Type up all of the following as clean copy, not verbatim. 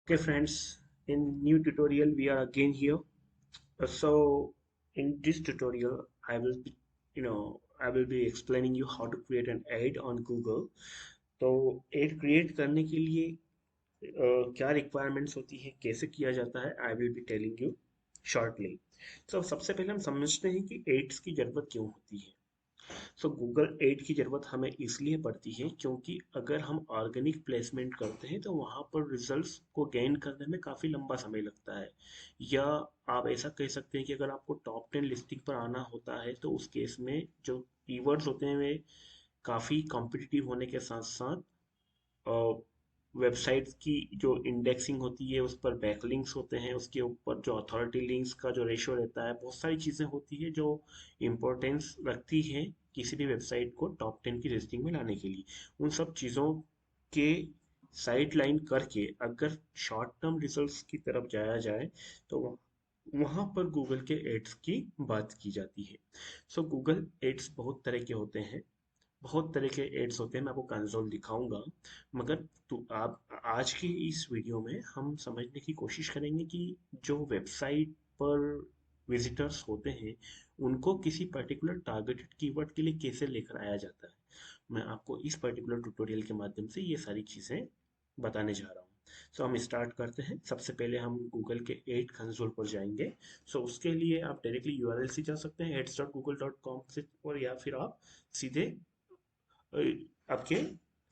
Okay, friends, in new tutorial we are again here. So in this tutorial, I will be explaining you how to create an ad on Google. तो ad create करने के लिए क्या requirements होती है, कैसे किया जाता है, I will be telling you shortly. So सबसे पहले हम समझते हैं कि ads की जरूरत क्यों होती है. सो गूगल एड की ज़रूरत हमें इसलिए पड़ती है क्योंकि अगर हम ऑर्गेनिक प्लेसमेंट करते हैं तो वहाँ पर रिजल्ट्स को गेन करने में काफ़ी लंबा समय लगता है, या आप ऐसा कह सकते हैं कि अगर आपको टॉप 10 लिस्टिंग पर आना होता है तो उस केस में जो कीवर्ड्स होते हैं वे काफ़ी कॉम्पिटिटिव होने के साथ साथ वेबसाइट्स की जो इंडेक्सिंग होती है उस पर बैकलिंक्स होते हैं, उसके ऊपर जो अथॉरिटी लिंक्स का जो रेशियो रहता है, बहुत सारी चीज़ें होती है जो इम्पोर्टेंस रखती है किसी भी वेबसाइट को टॉप 10 की लिस्टिंग में लाने के लिए. उन सब चीज़ों के साइड लाइन करके अगर शॉर्ट टर्म रिजल्ट्स की तरफ जाया जाए तो वहाँ पर गूगल के एड्स की बात की जाती है. सो गूगल एड्स बहुत तरह के होते हैं, बहुत तरह के एड्स होते हैं, मैं आपको कंसोल दिखाऊंगा. मगर तो आप आज की इस वीडियो में हम समझने की कोशिश करेंगे कि जो वेबसाइट पर विजिटर्स होते हैं उनको किसी पर्टिकुलर टारगेटेड कीवर्ड के लिए कैसे लेकर आया जाता है. मैं आपको इस पर्टिकुलर ट्यूटोरियल के माध्यम से ये सारी चीज़ें बताने जा रहा हूँ. सो हम स्टार्ट करते हैं. सबसे पहले हम गूगल के एड कंसोल पर जाएंगे. सो उसके लिए आप डायरेक्टली यूआरएल से जा सकते हैं ads.google.com से, और या फिर आप सीधे आपके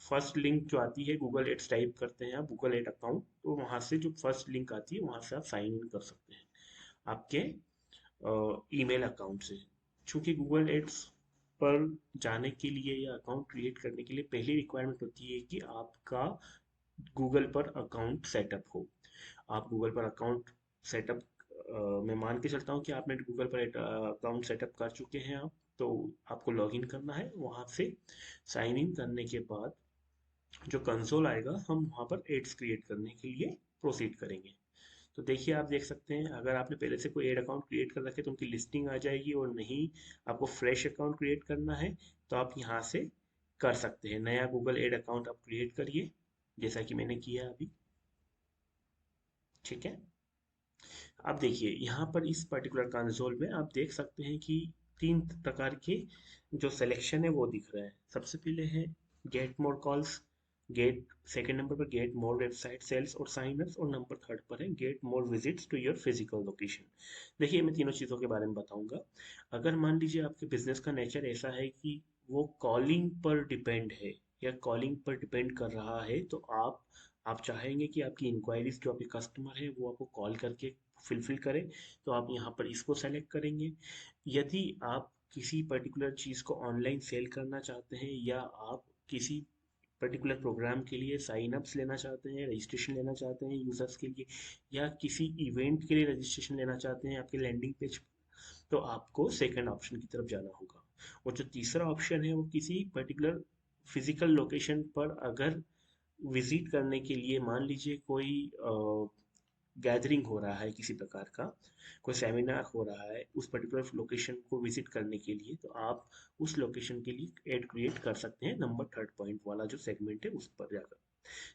फर्स्ट लिंक जो आती है, गूगल एड्स टाइप करते हैं आप गूगल एड अकाउंट, तो वहाँ से जो फर्स्ट लिंक आती है वहाँ से आप साइन इन कर सकते हैं आपके ईमेल अकाउंट से. चूंकि गूगल एड्स पर जाने के लिए या अकाउंट क्रिएट करने के लिए पहली रिक्वायरमेंट होती है कि आपका गूगल पर अकाउंट सेटअप हो. आप गूगल पर अकाउंट सेटअप, मैं मान के चलता हूँ कि आपने गूगल पर एक अकाउंट सेटअप कर चुके हैं आप, तो आपको लॉगिन करना है. वहाँ से साइन इन करने के बाद जो कंसोल आएगा हम वहाँ पर एड्स क्रिएट करने के लिए प्रोसीड करेंगे. तो देखिए, आप देख सकते हैं अगर आपने पहले से कोई एड अकाउंट क्रिएट कर रखे तो उनकी लिस्टिंग आ जाएगी, और नहीं आपको फ्रेश अकाउंट क्रिएट करना है तो आप यहाँ से कर सकते हैं. नया गूगल एड अकाउंट आप क्रिएट करिए जैसा कि मैंने किया अभी. ठीक है. अब देखिए यहाँ पर इस पर्टिकुलर कंसोल में आप देख सकते हैं कि तीन प्रकार के जो सिलेक्शन है वो दिख रहा है. सबसे पहले है get more calls, get second number पर गेट मोर वेबसाइट सेल्स और साइनअप्स, और नंबर थर्ड पर है get more visits to your physical location. देखिए, मैं तीनों चीज़ों के बारे में बताऊंगा. अगर मान लीजिए आपके बिजनेस का नेचर ऐसा है कि वो कॉलिंग पर डिपेंड है या कॉलिंग पर डिपेंड कर रहा है, तो आप चाहेंगे कि आपकी इंक्वायरीज जो आपके कस्टमर है वो आपको कॉल करके फुलफिल करें, तो आप यहाँ पर इसको सेलेक्ट करेंगे. यदि आप किसी पर्टिकुलर चीज़ को ऑनलाइन सेल करना चाहते हैं, या आप किसी पर्टिकुलर प्रोग्राम के लिए साइन अप्स लेना चाहते हैं, रजिस्ट्रेशन लेना चाहते हैं यूज़र्स के लिए, या किसी इवेंट के लिए रजिस्ट्रेशन लेना चाहते हैं आपके लैंडिंग पेज, तो आपको सेकंड ऑप्शन की तरफ जाना होगा. और जो तीसरा ऑप्शन है वो किसी पर्टिकुलर फिजिकल लोकेशन पर अगर विजिट करने के लिए, मान लीजिए कोई गैदरिंग हो रहा है किसी प्रकार का, कोई सेमिनार हो रहा है उस पर्टिकुलर लोकेशन को विजिट करने के लिए, तो आप उस लोकेशन के लिए एड क्रिएट कर सकते हैं नंबर थर्ड पॉइंट वाला जो सेगमेंट है उस पर जाकर.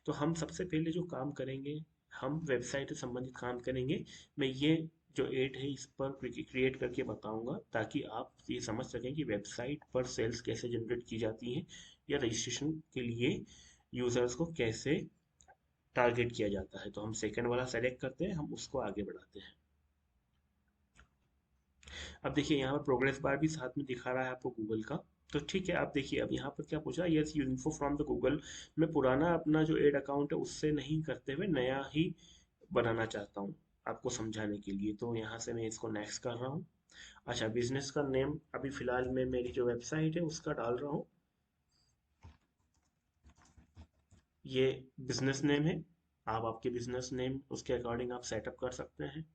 तो हम सबसे पहले जो काम करेंगे, हम वेबसाइट से संबंधित काम करेंगे. मैं ये जो एड है इस पर क्रिएट करके बताऊंगा ताकि आप ये समझ सकें कि वेबसाइट पर सेल्स कैसे जनरेट की जाती हैं, या रजिस्ट्रेशन के लिए यूजर्स को कैसे टारगेट किया जाता है. तो हम सेकंड वाला सेलेक्ट करते हैं, हम उसको आगे बढ़ाते हैं. अब देखिए यहाँ पर प्रोग्रेस बार भी साथ में दिखा रहा है आपको गूगल का. तो ठीक है, आप देखिए अब यहाँ पर क्या पूछा, yes you info from the Google. मैं पुराना अपना जो एड अकाउंट है उससे नहीं करते हुए नया ही बनाना चाहता हूँ आपको समझाने के लिए, तो यहाँ से मैं इसको नेक्स्ट कर रहा हूँ. अच्छा, बिजनेस का नेम अभी फिलहाल मैं मेरी जो वेबसाइट है उसका डाल रहा हूँ. ये बिजनेस नेम है. आप आपके बिजनेस नेम उसके अकॉर्डिंग आप सेटअप कर सकते हैं.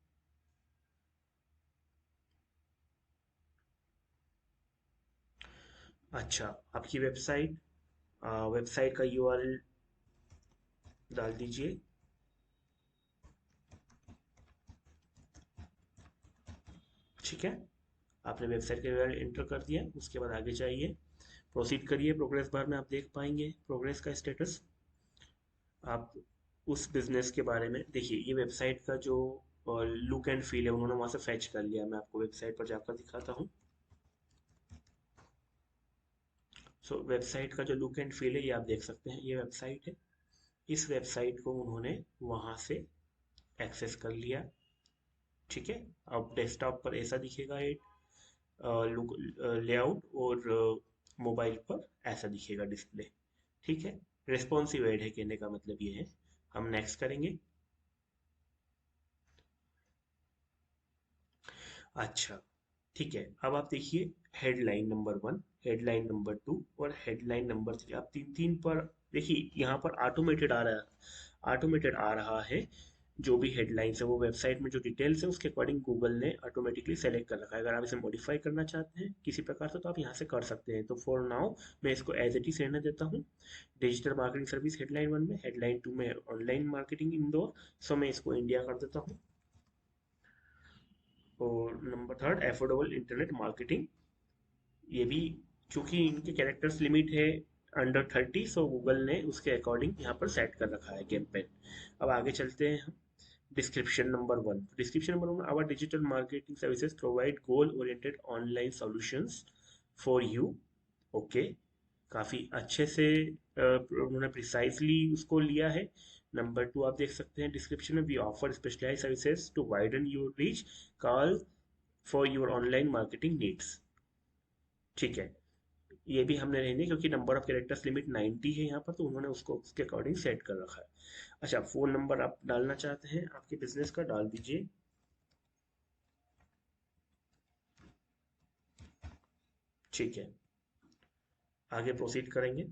अच्छा, आपकी वेबसाइट, वेबसाइट का यूआरएल डाल दीजिए. ठीक है, आपने वेबसाइट का यूआरएल एंटर कर दिया. उसके बाद आगे जाइए, प्रोसीड करिए. प्रोग्रेस बार में आप देख पाएंगे प्रोग्रेस का स्टेटस. आप उस बिजनेस के बारे में। देखिए ये वेबसाइट का जो लुक एंड फील है उन्होंने वहां से फैच कर लिया। मैं आपको वेबसाइट पर जाकर दिखाता हूँ। सो वेबसाइट का जो लुक एंड फील है ये आप देख सकते हैं, ये वेबसाइट है। इस वेबसाइट को उन्होंने वहां से एक्सेस कर लिया। ठीक है, अब डेस्कटॉप पर ऐसा दिखेगा ये लुक लेआउट, और मोबाइल पर ऐसा दिखेगा डिस्प्ले। ठीक है, रिस्पॉन्सिव एड है, कहने का मतलब ये है। हम नेक्स्ट करेंगे। अच्छा, ठीक है, अब आप देखिए हेडलाइन नंबर 1, हेडलाइन नंबर 2 और हेडलाइन नंबर 3। आप तीन तीन पर देखिए, यहाँ पर ऑटोमेटेड आ रहा है, ऑटोमेटेड आ रहा है। जो भी हेडलाइंस है वो वेबसाइट में जो डिटेल्स है उसके अकॉर्डिंग गूगल ने ऑटोमेटिकली सेलेक्ट कर रखा है। अगर आप इसे मॉडिफाई करना चाहते हैं किसी प्रकार से तो आप यहाँ से कर सकते हैं। तो फॉर नाउ मैं इसको एज इट इज रहने देता हूँ। डिजिटल मार्केटिंग सर्विस हेडलाइन 1 में, हेडलाइन 2 में ऑनलाइन मार्केटिंग इंदौर। सो मैं इसको इंडिया कर देता हूँ। और number third affordable internet marketing, ये भी चूंकि इनके कैरेक्टर्स लिमिट है अंडर 30, सो गूगल ने उसके अकॉर्डिंग यहाँ पर सेट कर रखा है कैंपेन। अब आगे चलते हैं हम। Description number 1, our digital marketing services provide goal oriented online solutions for you. Okay, काफी अच्छे से उन्होंने प्रिसाइजली उसको लिया है। नंबर 2 आप देख सकते हैं डिस्क्रिप्शन में, we offer specialised services to widen your reach, call for your online marketing needs. ठीक है, ये भी हमने रहने क्योंकि नंबर ऑफ कैरेक्टर्स लिमिट 90 है यहाँ पर, तो उन्होंने उसको उसके अकॉर्डिंग सेट कर रखा है। अच्छा, फोन नंबर आप डालना चाहते हैं आपके बिजनेस का, डाल दीजिए। ठीक है, आगे प्रोसीड करेंगे।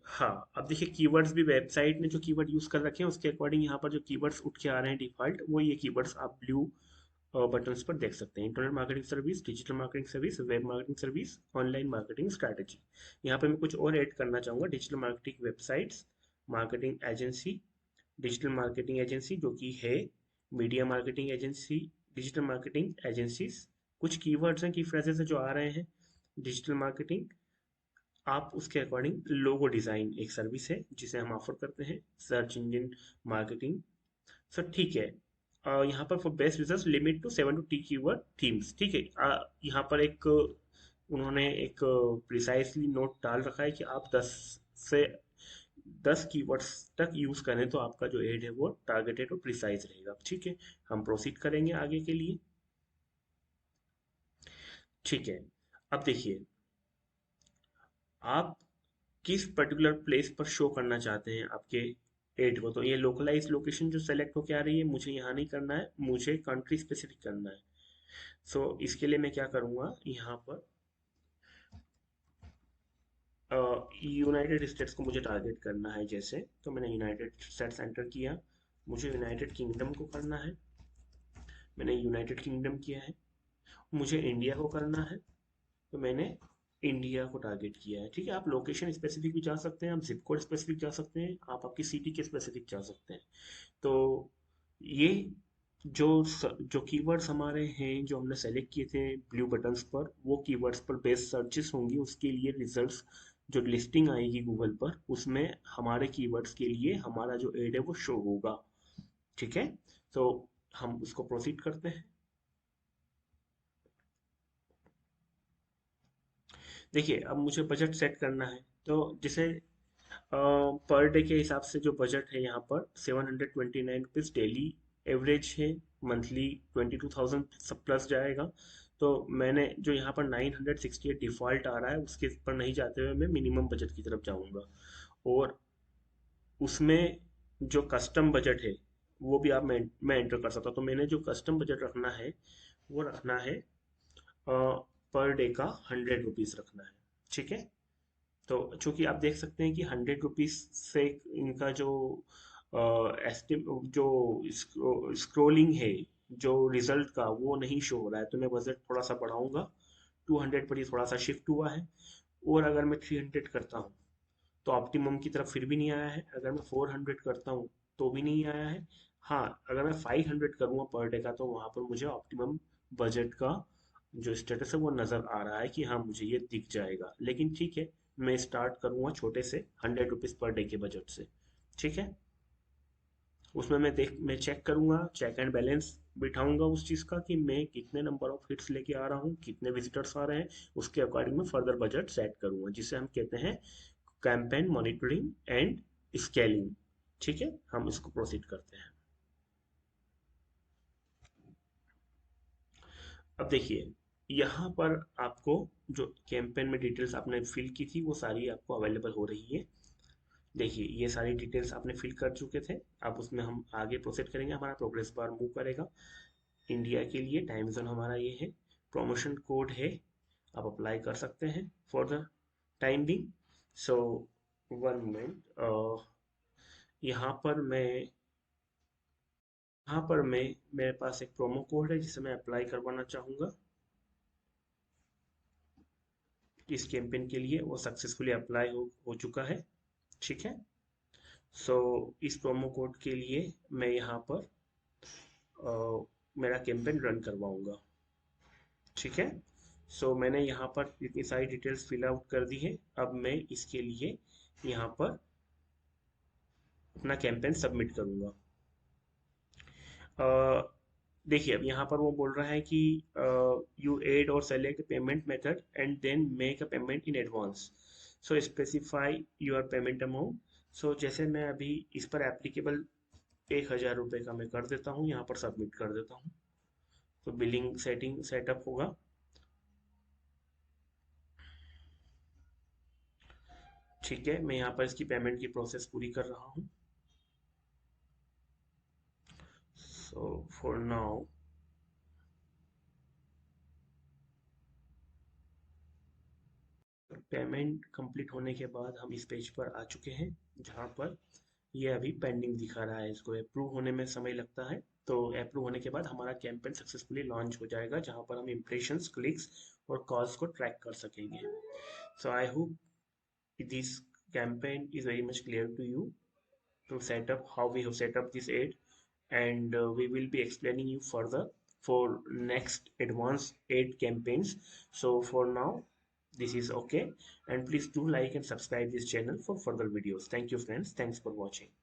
हाँ, अब देखिए कीवर्ड्स भी वेबसाइट ने जो कीवर्ड यूज कर रखे हैं उसके अकॉर्डिंग यहाँ पर जो कीवर्ड्स उठ के आ रहे हैं डिफॉल्ट, वो ये कीवर्ड्स आप ब्लू बटन्स पर देख सकते हैं। Internet marketing service, digital marketing service, web marketing service, online marketing strategy. यहाँ पे मैं कुछ और ऐड करना चाहूँगा, digital marketing websites, marketing agency, digital marketing agency जो कि है, media marketing agency, digital marketing agencies. कुछ कीवर्ड्स हैं, की फ्रेजेस हैं जो आ रहे हैं। डिजिटल मार्केटिंग, आप उसके अकॉर्डिंग लोगो डिजाइन एक सर्विस है जिसे हम ऑफर करते हैं। Search engine marketing. सर ठीक है, यहाँ पर for best result limit to 7 to 10 keyword themes. ठीक है, यहाँ पर एक उन्होंने एक प्रिसाइसली नोट डाल रखा है कि आप 10 कीवर्ड्स तक यूज करें तो आपका जो एड है वो टारगेटेड और प्रिसाइज रहेगा। ठीक है, हम प्रोसीड करेंगे आगे के लिए। ठीक है, अब देखिए आप किस पर्टिकुलर प्लेस पर शो करना चाहते हैं आपके एड को। तो ये लोकलाइज लोकेशन जो सेलेक्ट होके आ रही है, मुझे यहाँ नहीं करना है, मुझे कंट्री स्पेसिफिक करना है। सो इसके लिए मैं क्या करूँगा, यहाँ पर यूनाइटेड स्टेट्स को मुझे टारगेट करना है जैसे, तो मैंने यूनाइटेड स्टेट्स एंटर किया। मुझे यूनाइटेड किंगडम को करना है, मैंने यूनाइटेड किंगडम किया है। मुझे इंडिया को करना है, तो मैंने इंडिया को टारगेट किया है। ठीक है, आप लोकेशन स्पेसिफिक भी जा सकते हैं, आप जिप कोड स्पेसिफिक जा सकते हैं, आप आपकी सिटी के स्पेसिफिक जा सकते हैं। तो ये जो कीवर्ड्स हमारे हैं जो हमने सेलेक्ट किए थे ब्लू बटन्स पर, वो कीवर्ड्स पर बेस्ड सर्चेस होंगी, उसके लिए रिजल्ट्स जो लिस्टिंग आएगी गूगल पर उसमें हमारे कीवर्ड्स के लिए हमारा जो एड है वो शो होगा। ठीक है, तो हम उसको प्रोसीड करते हैं। देखिए अब मुझे बजट सेट करना है, तो जैसे पर डे के हिसाब से जो बजट है यहाँ पर 729 रुपीज़ डेली एवरेज है। मंथली 22,000 सब प्लस जाएगा। तो मैंने जो यहाँ पर 968 डिफॉल्ट आ रहा है उसके पर नहीं जाते हुए मैं मिनिमम बजट की तरफ जाऊँगा। और उसमें जो कस्टम बजट है वो भी आप मैं एंटर कर सकता हूँ। तो मैंने जो कस्टम बजट रखना है वो रखना है पर डे का 100 रुपीज़ रखना है। ठीक है, तो चूंकि आप देख सकते हैं कि 100 रुपीज से इनका जो एस्टिम जो स्क्रोलिंग है जो रिजल्ट का वो नहीं शो हो रहा है, तो मैं बजट थोड़ा सा बढ़ाऊंगा। 200 पर ही थोड़ा सा शिफ्ट हुआ है। और अगर मैं 300 करता हूँ तो ऑप्टिमम की तरफ फिर भी नहीं आया है। अगर मैं 400 करता हूँ तो भी नहीं आया है। हाँ, अगर मैं 500 करूँगा पर डे का तो वहाँ पर मुझे ऑप्टिमम बजट का जो स्टेटस है वो नज़र आ रहा है कि हाँ मुझे ये दिख जाएगा। लेकिन ठीक है, मैं स्टार्ट करूँगा छोटे से 100 रुपीज़ पर डे के बजट से। ठीक है, उसमें मैं चेक करूँगा, चेक एंड बैलेंस बिठाऊंगा उस चीज़ का कि मैं कितने नंबर ऑफ हिट्स लेके आ रहा हूँ, कितने विजिटर्स आ रहे हैं। उसके अकॉर्डिंग मैं फर्दर बजट सेट करूँगा, जिसे हम कहते हैं कैंपेन मॉनिटरिंग एंड स्केलिंग। ठीक है, हम इसको प्रोसीड करते हैं। अब देखिए, यहाँ पर आपको जो कैंपेन में डिटेल्स आपने फिल की थी वो सारी आपको अवेलेबल हो रही है। देखिए, ये सारी डिटेल्स आपने फिल कर चुके थे। अब उसमें हम आगे प्रोसीड करेंगे, हमारा प्रोग्रेस बार मूव करेगा। इंडिया के लिए टाइम जोन हमारा ये है, प्रमोशन कोड है, आप अप्लाई कर सकते हैं for the time being. So 1 minute, यहाँ पर मैं मेरे पास एक प्रोमो कोड है जिसे मैं अप्लाई करवाना चाहूँगा इस कैंपेन के लिए। वो सक्सेसफुली अप्लाई हो चुका है। ठीक है, सो इस प्रोमो कोड के लिए मैं यहाँ पर अ, मेरा कैंपेन रन करवाऊंगा। ठीक है, सो मैंने यहाँ पर इतनी सारी डिटेल्स फिल आउट कर दी है। अब मैं इसके लिए यहाँ पर अपना कैंपेन सबमिट करूँगा। देखिए, अब यहाँ पर वो बोल रहा है कि you add or select payment method and then make a payment in advance, so specify your payment amount. So जैसे मैं अभी इस पर एप्लीकेबल 1,000 रुपये का मैं कर देता हूँ, यहाँ पर सबमिट कर देता हूँ। तो बिलिंग सेटिंग सेटअप होगा। ठीक है, मैं यहाँ पर इसकी पेमेंट की प्रोसेस पूरी कर रहा हूँ। So for now payment complete होने के बाद हम इस पेज पर आ चुके हैं, जहाँ पर ये अभी पेंडिंग दिखा रहा है। इसको अप्रूव होने में समय लगता है। तो अप्रूव होने के बाद हमारा कैंपेन सक्सेसफुली लॉन्च हो जाएगा, जहाँ पर हम इम्प्रेशंस, क्लिक्स और कॉल्स को ट्रैक कर सकेंगे। So I hope this campaign is very much clear to you to set up how we have set up this ad, and we will be explaining you further for next advanced ad campaigns. So for now this is okay, and please do like and subscribe this channel for further videos. Thank you friends, thanks for watching.